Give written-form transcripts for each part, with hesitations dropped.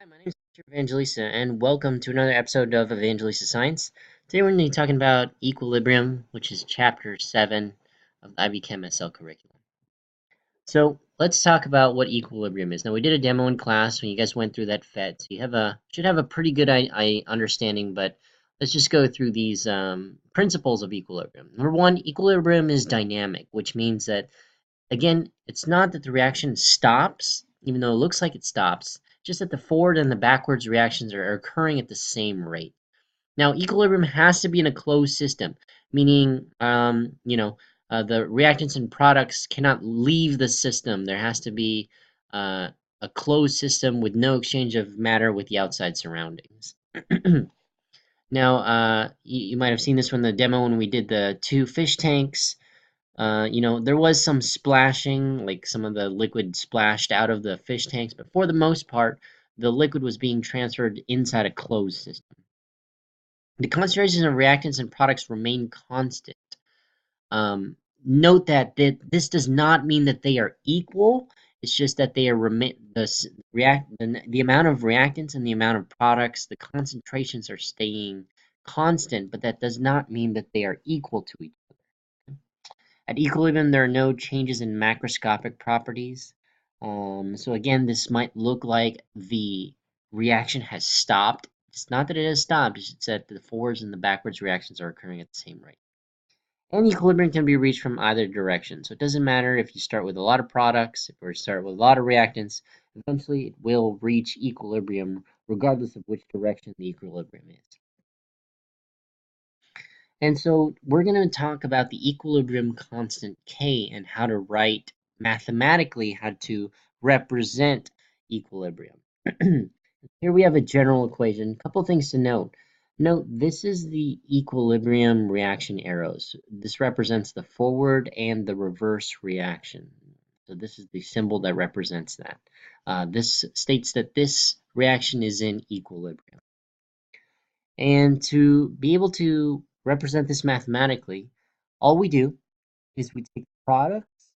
my name is Mr. Evangelista, and welcome to another episode of Evangelista Science. Today we're going to be talking about equilibrium, which is Chapter 7 of the IB Chem SL curriculum. So let's talk about what equilibrium is. Now we did a demo in class when you guys went through that FET, so you should have a pretty good understanding, but let's just go through these principles of equilibrium. Number one, equilibrium is dynamic, which means that, again, it's not that the reaction stops, even though it looks like it stops, just that the forward and the backwards reactions are occurring at the same rate. Now, equilibrium has to be in a closed system, meaning, the reactants and products cannot leave the system. There has to be a closed system with no exchange of matter with the outside surroundings. Now, you might have seen this from the demo when we did the two fish tanks. There was some splashing, like some of the liquid splashed out of the fish tanks, but for the most part, the liquid was being transferred inside a closed system. The concentrations of reactants and products remain constant. Note that this does not mean that they are equal. It's just that they are the amount of reactants and the amount of products, the concentrations are staying constant, but that does not mean that they are equal to each other. At equilibrium, there are no changes in macroscopic properties. So again, this might look like the reaction has stopped. It's not that it has stopped, it's that the forwards and the backwards reactions are occurring at the same rate. And equilibrium can be reached from either direction. So it doesn't matter if you start with a lot of products or start with a lot of reactants, eventually it will reach equilibrium regardless of which direction the equilibrium is. And so we're going to talk about the equilibrium constant K and how to write mathematically how to represent equilibrium. Here we have a general equation. A couple things to note. Note this is the equilibrium reaction arrows. This represents the forward and the reverse reaction. So this is the symbol that represents that. This states that this reaction is in equilibrium. And to be able to represent this mathematically, all we do is we take products,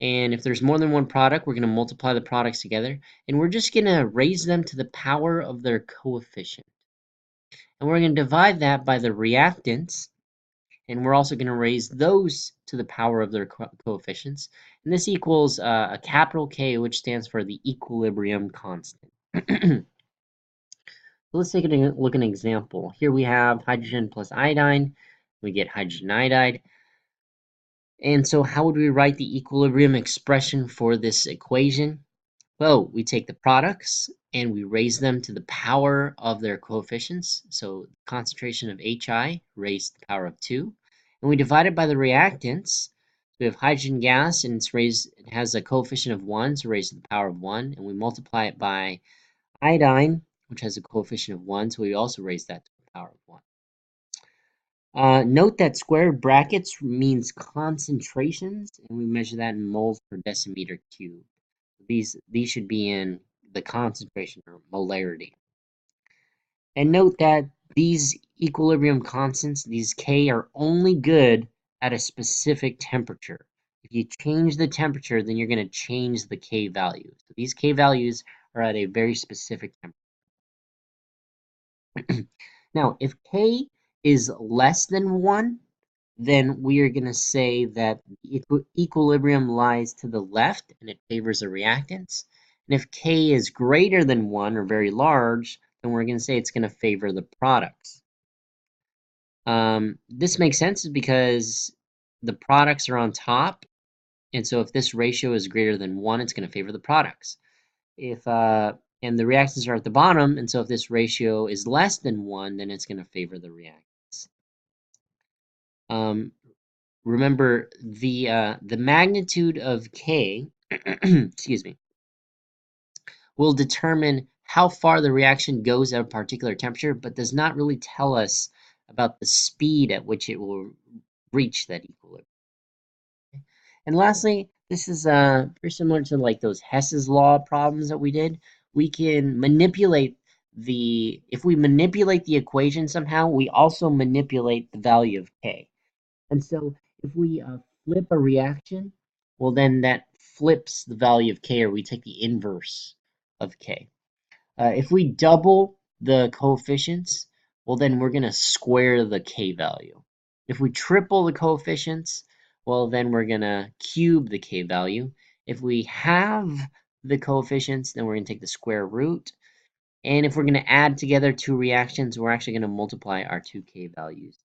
and if there's more than one product, we're going to multiply the products together, and we're just going to raise them to the power of their coefficient. And we're going to divide that by the reactants, and we're also going to raise those to the power of their coefficients. And this equals a capital K, which stands for the equilibrium constant. So let's take a look at an example. Here we have hydrogen plus iodine. We get hydrogen iodide. And so how would we write the equilibrium expression for this equation? Well, we take the products and we raise them to the power of their coefficients. So concentration of HI raised to the power of 2. And we divide it by the reactants. We have hydrogen gas and it has a coefficient of 1, so raised to the power of 1. And we multiply it by iodine, which has a coefficient of 1, so we also raise that to the power of 1. Note that square brackets means concentrations, and we measure that in moles per decimeter cubed. These should be in the concentration or molarity. And note that these equilibrium constants, these K, are only good at a specific temperature. If you change the temperature, then you're going to change the K value. So these K values are at a very specific temperature. Now, if K is less than 1, then we are going to say that equilibrium lies to the left and it favors the reactants. And if K is greater than 1 or very large, then we're going to say it's going to favor the products. This makes sense because the products are on top, and so if this ratio is greater than 1, it's going to favor the products. And the reactants are at the bottom, and so if this ratio is less than 1, then it's going to favor the reactants. Remember, the magnitude of K, excuse me, will determine how far the reaction goes at a particular temperature, but does not really tell us about the speed at which it will reach that equilibrium. And lastly, this is very similar to like those Hess's law problems that we did. We can manipulate if we manipulate the equation somehow, we also manipulate the value of K. And so if we flip a reaction, well then that flips the value of K, or we take the inverse of K. If we double the coefficients, well, then we're going to square the K value. If we triple the coefficients, well, then we're going to cube the K value. If we have the coefficients, then we're going to take the square root. And if we're going to add together two reactions, we're actually going to multiply our two K values